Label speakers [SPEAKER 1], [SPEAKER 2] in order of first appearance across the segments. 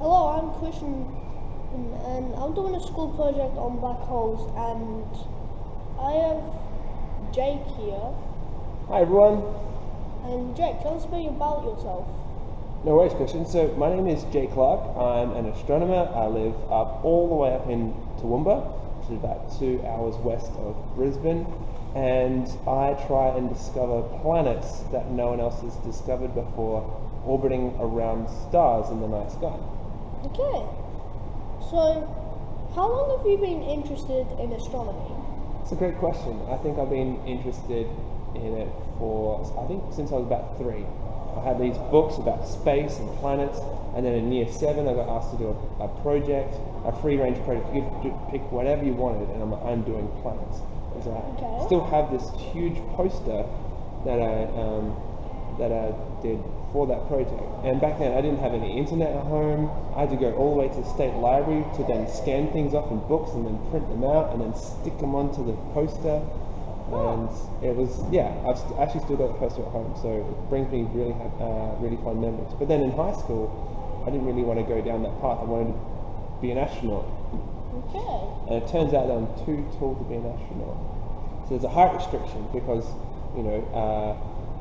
[SPEAKER 1] Hello, I'm Christian, and I'm doing a school project on black holes, and I have Jake here.
[SPEAKER 2] Hi everyone.
[SPEAKER 1] And Jake, tell us a bit about yourself.
[SPEAKER 2] No worries, Christian. So my name is Jay Clark. I'm an astronomer. I live all the way up in Toowoomba, which is about 2 hours west of Brisbane, and I try and discover planets that no one else has discovered before, orbiting around stars in the night sky.
[SPEAKER 1] Okay, so how long have you been interested in astronomy?
[SPEAKER 2] It's a great question. I think I've been interested in it since I was about 3. I had these books about space and planets, and then in year 7 I got asked to do a project, a free-range project. You could pick whatever you wanted, and I'm doing planets. And so I still have this huge poster that I did for that project. And back then I didn't have any internet at home. I had to go all the way to the state library to then scan things off in books and then print them out and then stick them onto the poster. And it was, I've actually still got the poster at home, so it brings me really fun memories. But then in high school, I didn't really want to go down that path. I wanted to be an astronaut.
[SPEAKER 1] Okay.
[SPEAKER 2] And it turns out that I'm too tall to be an astronaut. So there's a height restriction because,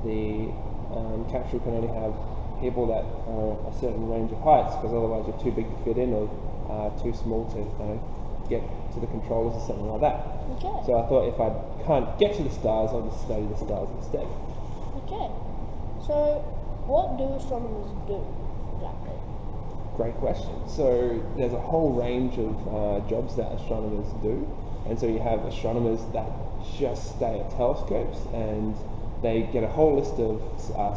[SPEAKER 2] the capsule can only have people that are a certain range of heights, because otherwise you're too big to fit in or too small to get to the controllers or something like that.
[SPEAKER 1] Okay.
[SPEAKER 2] So I thought if I can't get to the stars, I'll just study the stars instead.
[SPEAKER 1] Okay. So what do astronomers do exactly?
[SPEAKER 2] Great question. So there's a whole range of jobs that astronomers do. And so you have astronomers that just stay at telescopes and they get a whole list of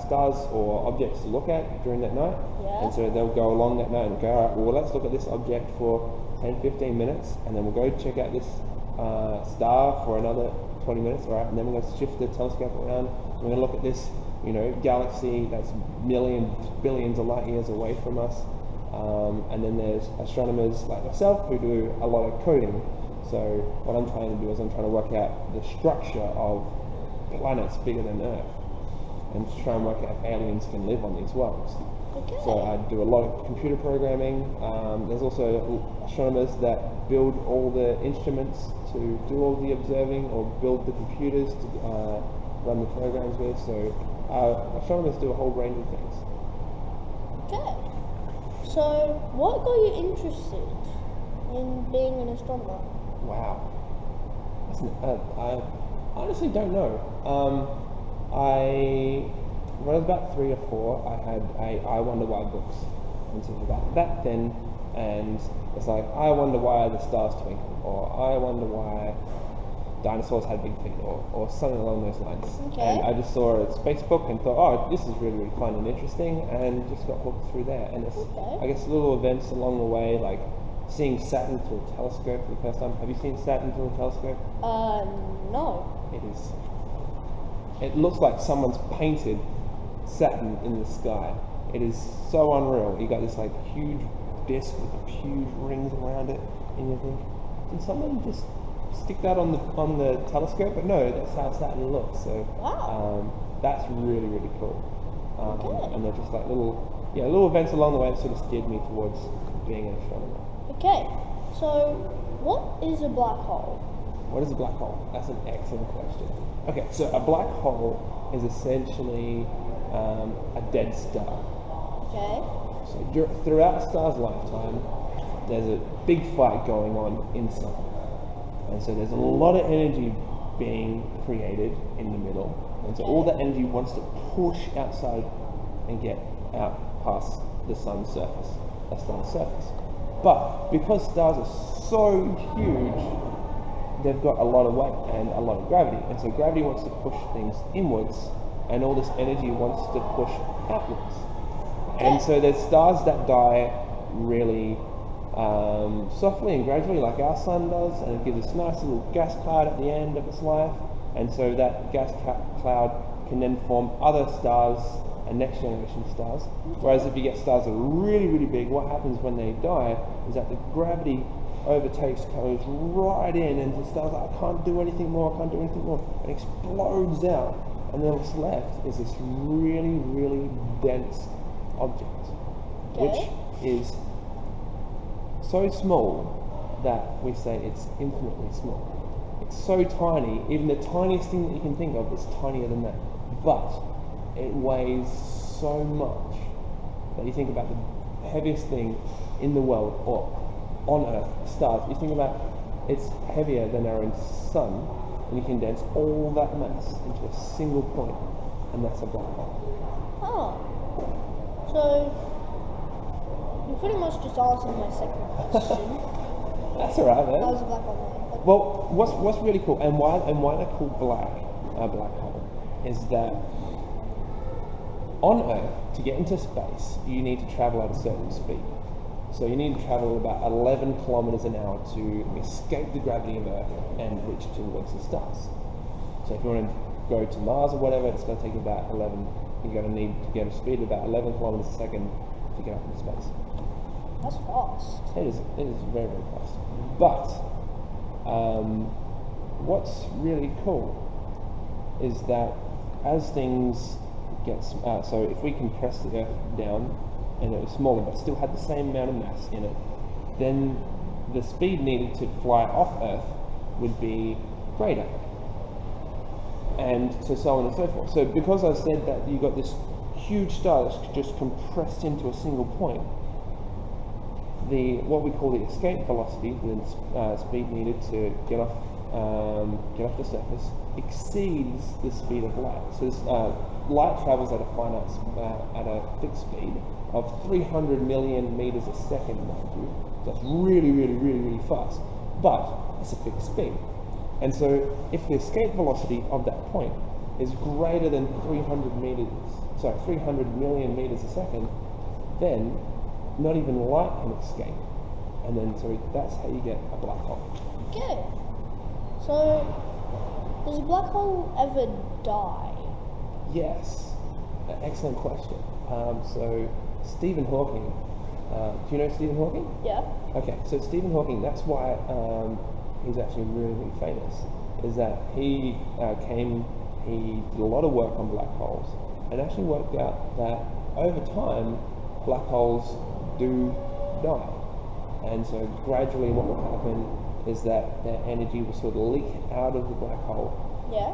[SPEAKER 2] stars or objects to look at during that night.
[SPEAKER 1] Yeah.
[SPEAKER 2] And so they'll go along that night and go, all right, well, let's look at this object for 10-15 minutes, and then we'll go check out this star for another 20 minutes, all right, and then we're going to shift the telescope around. We're going to look at this, galaxy that's millions, billions of light years away from us. And then there's astronomers like myself who do a lot of coding. So what I'm trying to do is I'm trying to work out the structure of planets bigger than Earth, and to try and work out if aliens can live on these worlds.
[SPEAKER 1] Okay.
[SPEAKER 2] So I do a lot of computer programming. There's also astronomers that build all the instruments to do all the observing, or build the computers to run the programs with. So astronomers do a whole range of things.
[SPEAKER 1] Okay. So what got you interested in being an astronomer?
[SPEAKER 2] Wow. I honestly don't know. When I was about 3 or 4, I had I Wonder Why books, and so about that then, and it's like, I wonder why the stars twinkle, or I wonder why dinosaurs had big feet, or something along those lines.
[SPEAKER 1] Okay.
[SPEAKER 2] And I just saw a space book and thought, oh, this is really, really fun and interesting, and just got hooked through there. And it's, I guess, little events along the way, like seeing Saturn through a telescope for the first time. Have you seen Saturn through a telescope?
[SPEAKER 1] No.
[SPEAKER 2] It looks like someone's painted Saturn in the sky. It is so unreal. You got this like huge disc with huge rings around it, and you think, did someone just stick that on the telescope? But no, that's how Saturn looks. So that's really, really cool.
[SPEAKER 1] Okay.
[SPEAKER 2] And they're just like little events along the way that sort of steered me towards being an astronomer.
[SPEAKER 1] Okay. So what is a black hole?
[SPEAKER 2] What is a black hole? That's an excellent question. Okay, so a black hole is essentially a dead star.
[SPEAKER 1] Okay.
[SPEAKER 2] So throughout a star's lifetime, there's a big fight going on inside. And so there's a lot of energy being created in the middle. And so all that energy wants to push outside and get out past the sun's surface, a star's surface. But because stars are so huge, they've got a lot of weight and a lot of gravity. And so gravity wants to push things inwards, and all this energy wants to push outwards. And so there's stars that die really softly and gradually, like our sun does, and it gives this nice little gas cloud at the end of its life. And so that gas cloud can then form other stars and next generation stars. Whereas if you get stars that are really, really big, what happens when they die is that the gravity overtakes, goes right in, and the star's like, I can't do anything more, and explodes out. And then what's left is this really, really dense object, which is so small that we say it's infinitely small. It's so tiny, even the tiniest thing that you can think of is tinier than that. But it weighs so much that you think about the heaviest thing in the world, or on Earth, stars. You think about it's heavier than our own sun, and you condense all that mass into a single point, and that's a black hole.
[SPEAKER 1] Oh. So, you pretty much just answered my second question.
[SPEAKER 2] That's alright, man.
[SPEAKER 1] How is a black hole made?
[SPEAKER 2] Well, what's really cool, and why they're called a black hole, is that on Earth, to get into space, you need to travel at a certain speed. So you need to travel about 11 kilometers an hour to escape the gravity of Earth and reach towards the stars. So if you want to go to Mars or whatever, it's going to take you about 11. You're going to need to get a speed of about 11 kilometers a second to get up into space.
[SPEAKER 1] That's fast.
[SPEAKER 2] It is very, very fast. But what's really cool is that as things get, so if we compress the Earth down and it was smaller but still had the same amount of mass in it, then the speed needed to fly off Earth would be greater. And so on and so forth. So because I said that you got this huge star that's just compressed into a single point, what we call the escape velocity, the speed needed to get off the surface, exceeds the speed of light. So light travels at a fixed speed of 300 million meters a second, mind you. So that's really, really, really, really fast. But it's a fixed speed. And so if the escape velocity of that point is greater than 300 million meters a second, then not even light can escape. And then so that's how you get a black hole.
[SPEAKER 1] Okay. So, does a black hole ever die?
[SPEAKER 2] Yes. Excellent question. So Stephen Hawking, do you know Stephen Hawking?
[SPEAKER 1] Yeah.
[SPEAKER 2] Okay, so Stephen Hawking, that's why he's actually really, really famous, is that he did a lot of work on black holes and actually worked out that over time, black holes do die. And so gradually what will happen is that their energy will sort of leak out of the black hole.
[SPEAKER 1] Yeah.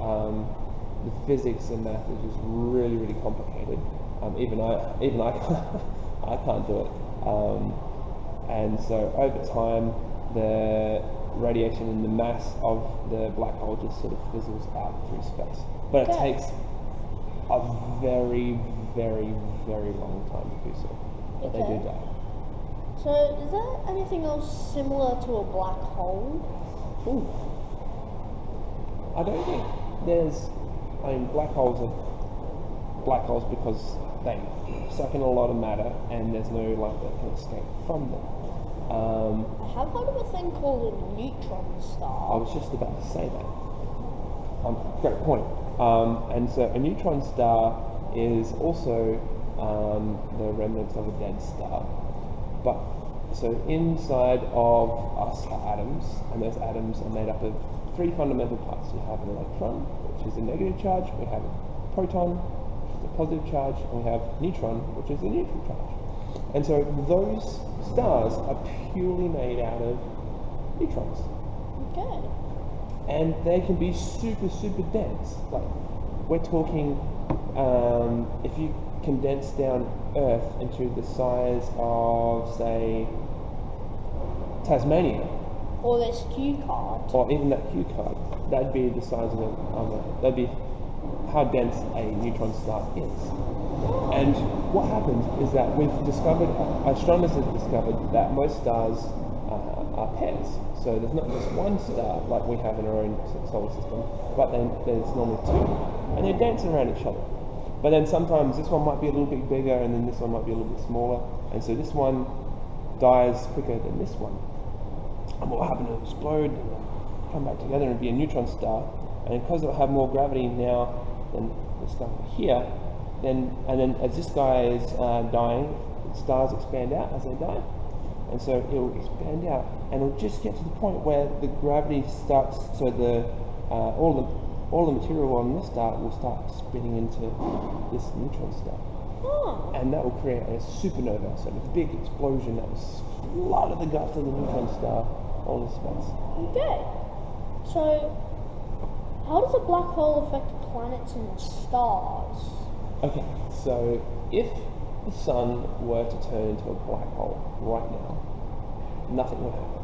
[SPEAKER 2] The physics and math is just really, really complicated. Even I can't do it. And so over time, the radiation and the mass of the black hole just sort of fizzles out through space. But it takes a very, very, very long time to do so. But they do die.
[SPEAKER 1] So, is there anything else similar to a black hole?
[SPEAKER 2] Ooh. I don't think black holes are black holes because they suck in a lot of matter and there's no light that can escape from them.
[SPEAKER 1] I have heard of a thing called a neutron
[SPEAKER 2] I
[SPEAKER 1] star.
[SPEAKER 2] was just about to say that. Great point. And so a neutron star is also the remnants of a dead star. But so inside of us are atoms, and those atoms are made up of three fundamental parts. We have an electron, which is a negative charge. We have a proton, which is a positive charge, and we have neutron, which is a neutral charge. And so those stars are purely made out of neutrons.
[SPEAKER 1] Okay.
[SPEAKER 2] And they can be super, super dense. Like, we're talking, if you condense down Earth into the size of, say, Tasmania.
[SPEAKER 1] Or this cue card.
[SPEAKER 2] Or even that cue card. That'd be the size of that'd be how dense a neutron star is. And what happens is that astronomers have discovered that most stars are pairs. So there's not just one star like we have in our own solar system, but then there's normally two. And they're dancing around each other. But then sometimes this one might be a little bit bigger and then this one might be a little bit smaller. And so this one dies quicker than this one. And what will happen is it'll explode and then come back together and be a neutron star. And because it'll have more gravity now than this guy here, and then as this guy is dying, stars expand out as they die. And so it will expand out and it'll just get to the point where the gravity starts, so all the material on this star will start spinning into this neutron star.
[SPEAKER 1] Oh.
[SPEAKER 2] And that will create a supernova, so a big explosion that will blood of the guts of the neutron star, all in space.
[SPEAKER 1] Okay. So, how does a black hole affect planets and stars?
[SPEAKER 2] Okay, so if the sun were to turn into a black hole right now, nothing would happen.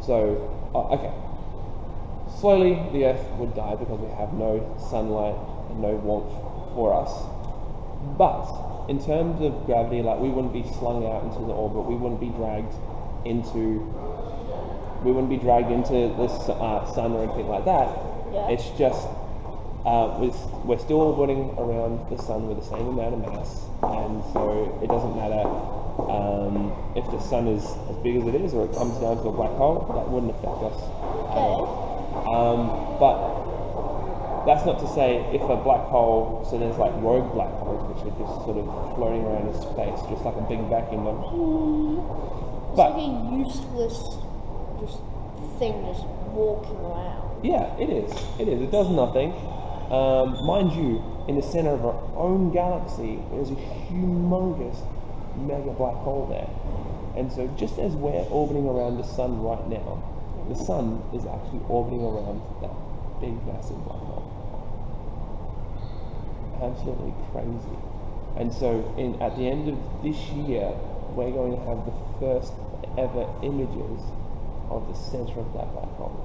[SPEAKER 2] So, okay, slowly the Earth would die because we have no sunlight and no warmth for us. But in terms of gravity, like we wouldn't be slung out into the orbit, we wouldn't be dragged into the sun or anything like that.
[SPEAKER 1] Yeah.
[SPEAKER 2] It's just we're still orbiting around the sun with the same amount of mass, and so it doesn't matter if the sun is as big as it is or it comes down to a black hole. That wouldn't affect us at all. But that's not to say if a black hole, so there's like rogue black holes which are just sort of floating around in space, just like a big vacuum one.
[SPEAKER 1] It's
[SPEAKER 2] But
[SPEAKER 1] like a useless just thing just walking around.
[SPEAKER 2] yeah, it is. It does nothing. Mind you, in the center of our own galaxy, there's a humongous mega black hole there. And so just as we're orbiting around the sun right now, the sun is actually orbiting around that big massive black hole. Absolutely crazy. And so at the end of this year, we're going to have the first ever images of the center of that black hole,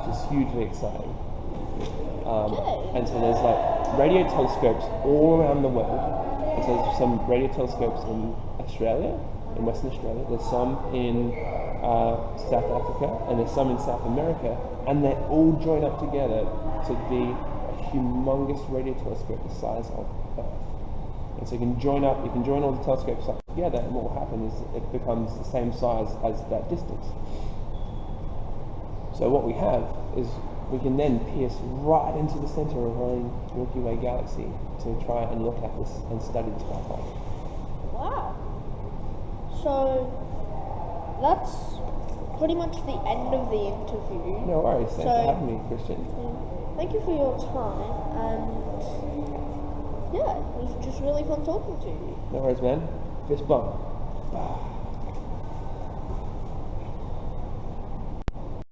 [SPEAKER 2] which is hugely exciting. And so there's like radio telescopes all around the world. And so there's some radio telescopes in Australia, in Western Australia. There's some in South Africa, and there's some in South America, and they all join up together to be a humongous radio telescope the size of Earth. And so you can join all the telescopes up together, and what will happen is it becomes the same size as that distance. So what we have is we can then pierce right into the center of our own Milky Way galaxy to try and look at this and study this black hole.
[SPEAKER 1] Wow. So that's pretty much the end of the interview.
[SPEAKER 2] No worries. Thanks for having me, Christian.
[SPEAKER 1] Thank you for your time, and yeah, it was just really fun talking to you.
[SPEAKER 2] No worries, man. Fist bump.